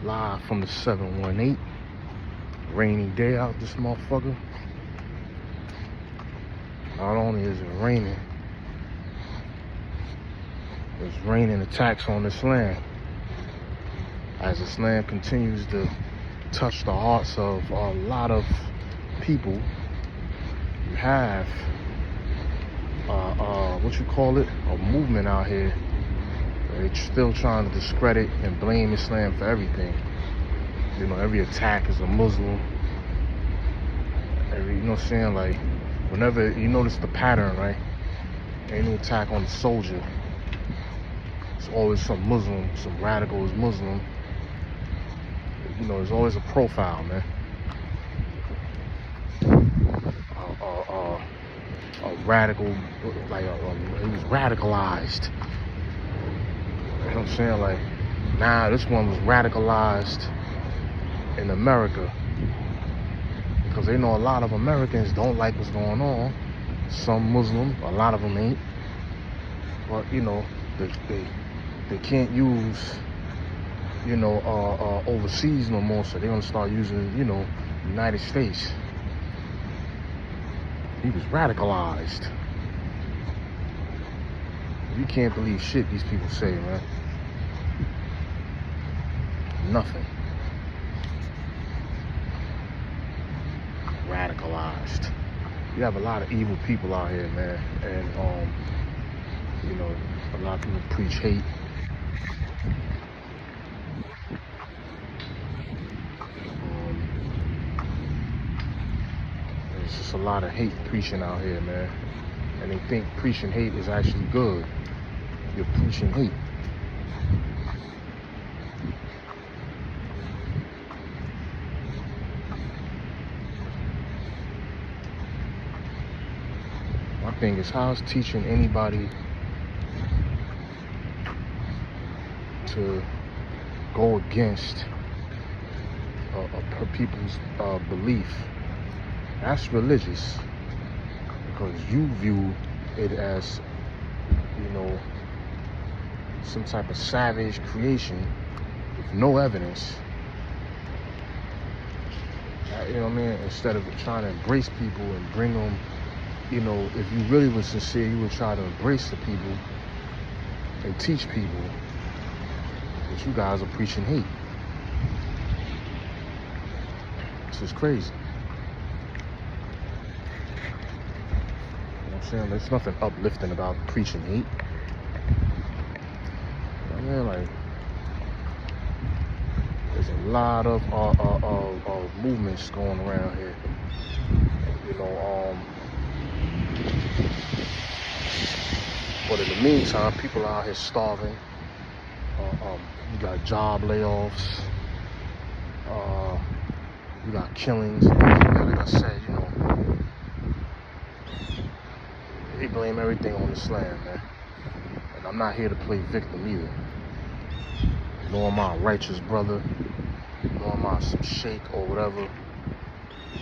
Live from the 718. Rainy day out this motherfucker. Not only is it raining, it's raining attacks on this land. As this land continues to touch the hearts of a lot of people, you have what you call it, a movement out here. They're still trying to discredit and blame Islam for everything. You know, every attack is a Muslim. You know what I'm saying? Like, whenever you notice the pattern, right? Any attack on the soldier, it's always some Muslim, some radical is Muslim. You know, there's always a profile, man. A radical, like he was radicalized. You know what I'm saying? Like, nah, this one was radicalized in America because they know a lot of Americans don't like what's going on. Some Muslim, a lot of them ain't. But you know, they can't use, you know, overseas no more, so they're gonna start using, you know, United States. He was radicalized. You can't believe shit these people say, man. Nothing. Radicalized. You have a lot of evil people out here, man, and you know, a lot of people preach hate. There's just a lot of hate preaching out here, man, and they think preaching hate is actually good. You're preaching hate. My thing is, how's teaching anybody to go against people's belief? That's religious, because you view it as, you know, some type of savage creation with no evidence. You know what I mean? Instead of trying to embrace people and bring them, you know, if you really were sincere, you would try to embrace the people and teach people. But you guys are preaching hate. This is crazy. You know what I'm saying? There's nothing uplifting about preaching hate. You know what I mean? Like, there's a lot of movements going around here. You know, but in the meantime, people are out here starving. You got job layoffs. You got killings. Like I said, you know, they blame everything on Islam, man. And I'm not here to play victim either. Nor am I a righteous brother. Nor am I some sheikh or whatever.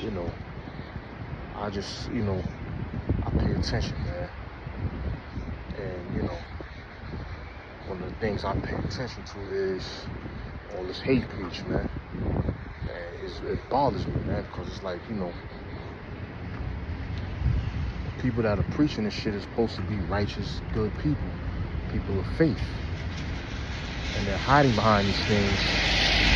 You know, I just, you know, I pay attention, man. And, you know, one of the things I pay attention to is all this hate preach, man. And it bothers me, man, because it's like, you know, the people that are preaching this shit is supposed to be righteous, good people, people of faith. And they're hiding behind these things,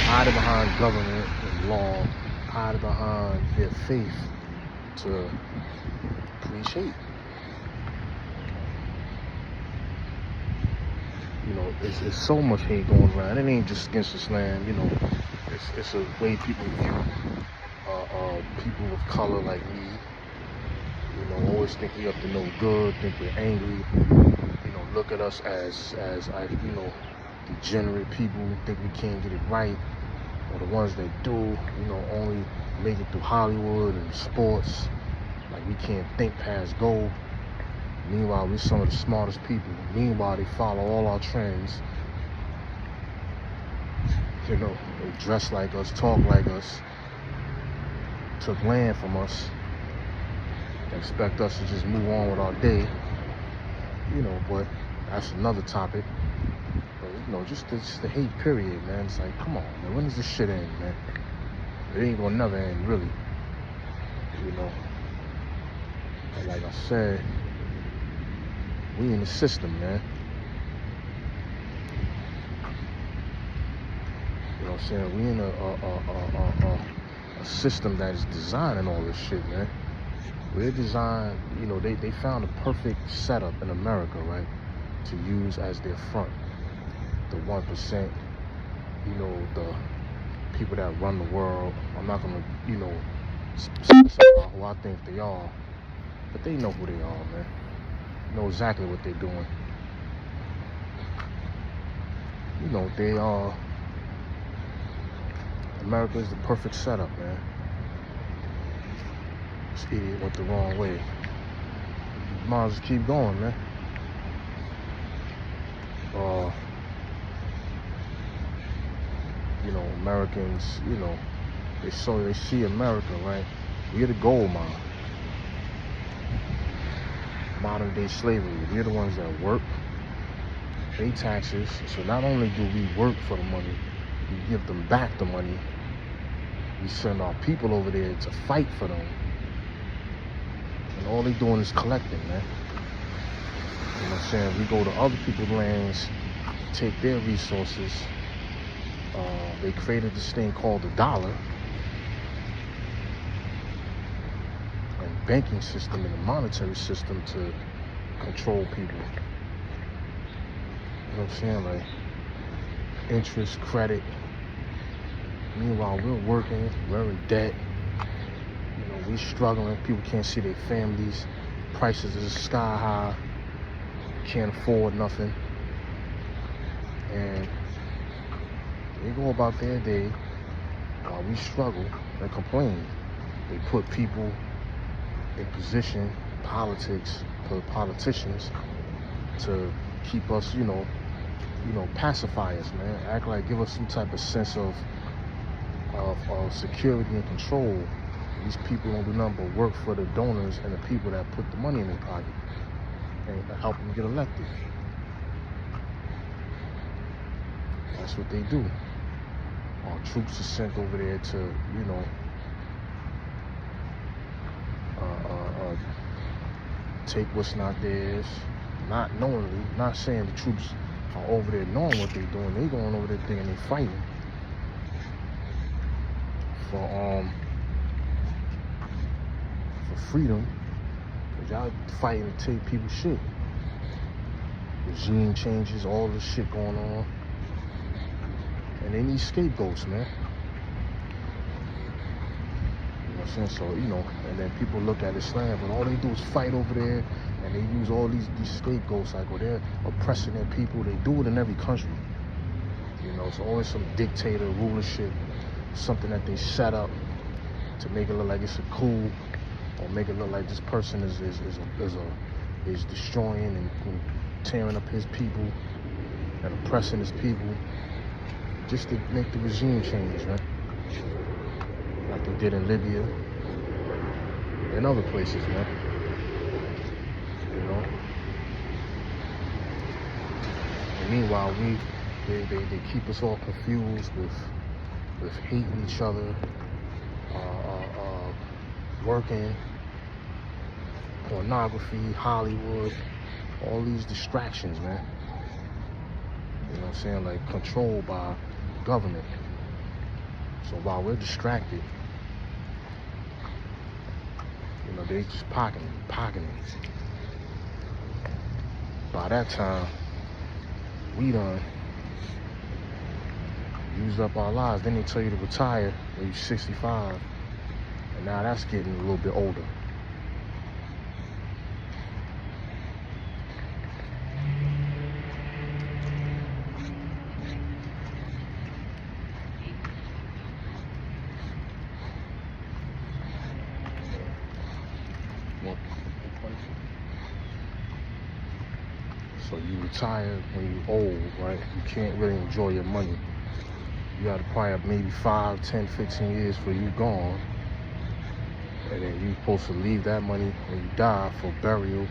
hiding behind government and law, hiding behind their faith to preach hate. You know, it's so much hate going around. It ain't just against Islam, you know. It's a way people view people of color like me. You know, always think we up to no good, think we're angry. You know, look at us as you know, degenerate people, think we can't get it right. Or the ones that do, you know, only make it through Hollywood and sports. Like, we can't think past goal. Meanwhile, we're some of the smartest people. Meanwhile, they follow all our trends. You know, they dress like us, talk like us, took land from us, expect us to just move on with our day. You know, but that's another topic. But, you just the hate period, man. It's like, come on, man, when does this shit end, man? It ain't gonna never end, really. And like I said, we in the system, man. You know what I'm saying? We in a system that is designing all this shit, man. We're designed, they found a perfect setup in America, right, to use as their front. The 1%, the people that run the world. I'm not gonna, specify who I think they are, but they know who they are, man. Know exactly what they're doing. They are. America is the perfect setup, man. This idiot went the wrong way. Might as well keep going, man. Americans, they see America, right? We're the gold mine. Modern day slavery. We're the ones that work, pay taxes. So not only do we work for the money, we give them back the money. We send our people over there to fight for them. And all they doing is collecting, man. You know what I'm saying? We go to other people's lands, take their resources. They created this thing called the dollar. And banking system and the monetary system to control people. You know what I'm saying? Like interest, credit. Meanwhile, we're working, we're in debt. We're struggling. People can't see their families. Prices are sky high. Can't afford nothing. And they go about their day while we struggle and complain. They put people in position, politics, politicians to keep us, pacify us, man. Act like, give us some type of sense of security and control. These people don't do nothing but work for the donors and the people that put the money in their pocket and help them get elected. That's what they do. Our troops are sent over there to, take what's not theirs, not knowingly. Not saying the troops are over there knowing what they're doing. They going over there thinking they're fighting for freedom. But y'all fighting to take people's shit. Regime changes, all this shit going on. And they need scapegoats, man. You know what I'm saying? So, and then people look at Islam, but all they do is fight over there, and they use all these scapegoats, like, they're oppressing their people. They do it in every country. It's always some dictator, rulership, something that they set up to make it look like it's a coup, or make it look like this person is destroying and tearing up his people and oppressing his people, just to make the regime change, man. Like they did in Libya and other places, man. And meanwhile, they keep us all confused with hating each other, working, pornography, Hollywood, all these distractions, man. You know what I'm saying? Like controlled by government. So while we're distracted, they just pocketing. By that time, we done used up our lives. Then they tell you to retire when you're 65. And now that's getting a little bit older. So you retire when you're old, right? You can't really enjoy your money. You got to probably have maybe 5, 10, 15 years for you gone. And then you're supposed to leave that money when you die for burial.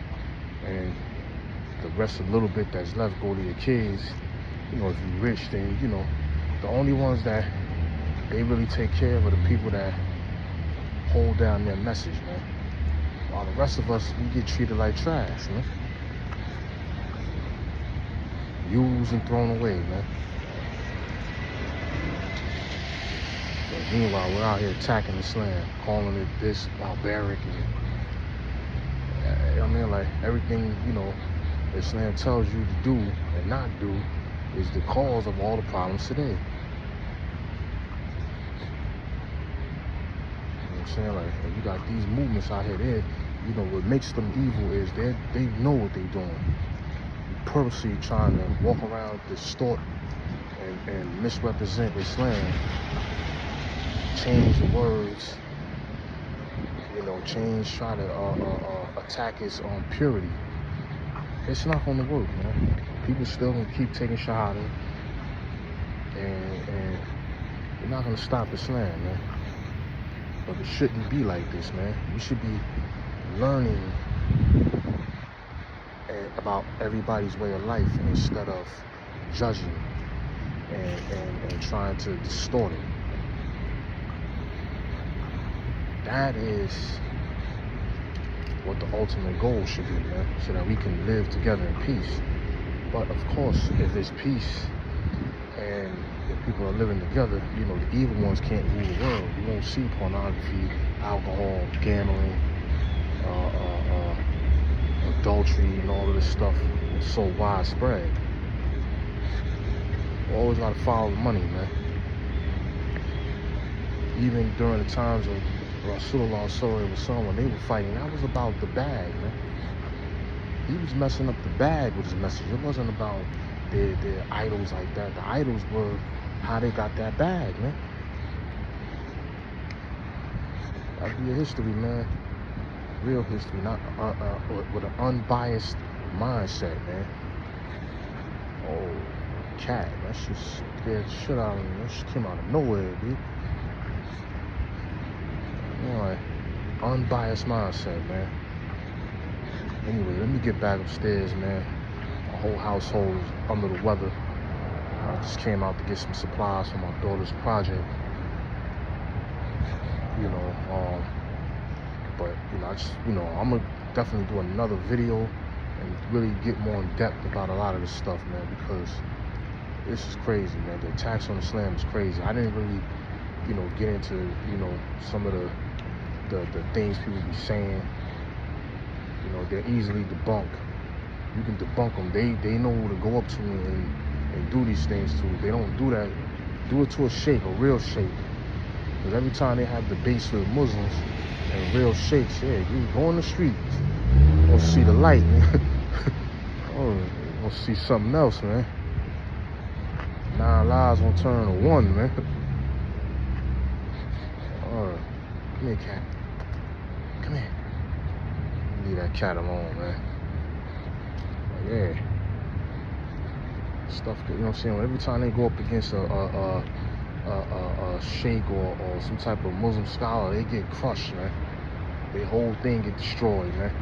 And the rest of the little bit that's left go to your kids. you know, if you're rich, then, you know, the only ones that they really take care of are the people that hold down their message, man. While the rest of us, we get treated like trash, man. Used and thrown away, man. But meanwhile, we're out here attacking Islam, calling it this barbaric, and I mean, like, everything, you know, Islam tells you to do and not do is the cause of all the problems today. You know what I'm saying? Like, you got these movements out here, you know, what makes them evil is they know what they're doing. Purposely trying to walk around, distort and misrepresent Islam, change the words, you know, try to attack its purity. It's not going to work, man. People still going to keep taking shahada, and you're not going to stop Islam, man. But it shouldn't be like this, man. We should be learning about everybody's way of life instead of judging and trying to distort it. That is what the ultimate goal should be, man, so that we can live together in peace. But of course, if it's peace and if people are living together, you know, the evil ones can't rule the world. You won't see pornography, alcohol, gambling, adultery, and all of this stuff so widespread. You always gotta follow the money, man. Even during the times of Rasulullah Sallallahu Alaihi Wasallam, when they were fighting, that was about the bag, man. He was messing up the bag with his message. It wasn't about their idols like that. The idols were how they got that bag, man. That'd be a history, man. Real history, not with an unbiased mindset, man. Oh, cat, that shit scared the shit out of me. That shit came out of nowhere, dude. Alright, unbiased mindset, man. Anyway, let me get back upstairs, man. My whole household is under the weather. I just came out to get some supplies for my daughter's project. You know, but, you know, I'm gonna definitely do another video and really get more in depth about a lot of this stuff, man, because this is crazy, man. The attacks on Islam is crazy. I didn't really, you know, get into, you know, some of the things people be saying. You know, they're easily debunked. You can debunk them. They know who to go up to and do these things to. They don't do that. Do it to a sheikh, a real sheikh. Because every time they have debates with Muslims and real sheikhs, yeah, you go on the street, you're gonna see the light, man. Oh, you're gonna see something else, man. 9 lives gonna turn to 1, man. Alright, come here, cat. Come here. Leave that cat alone, man. But yeah. Stuff, you know what I'm saying? Every time they go up against a sheikh or some type of Muslim scholar, they get crushed, man. Their whole thing get destroyed, man.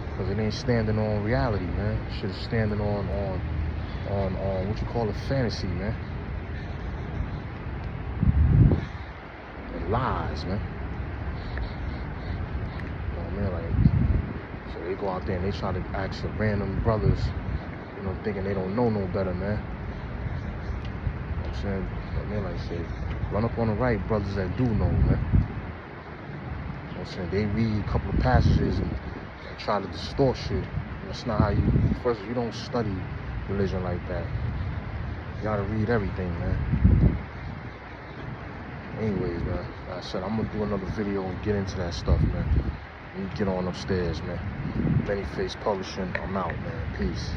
Because it ain't standing on reality, man. Shit is standing on what you call a fantasy, man. And lies, man. You know what I mean? Like, so they go out there and they try to ask the random brothers, you know, thinking they don't know no better, man. You know what I'm saying? I mean, like I said, run up on the right brothers that do know, man. You know what I'm saying? They read a couple of passages and try to distort shit. That's not how you, first of all, you don't study religion like that. You gotta read everything, man. Anyways, man, like I said, I'm gonna do another video and get into that stuff, man. You get on upstairs, man. Benny Face Publishing, I'm out, man. Peace.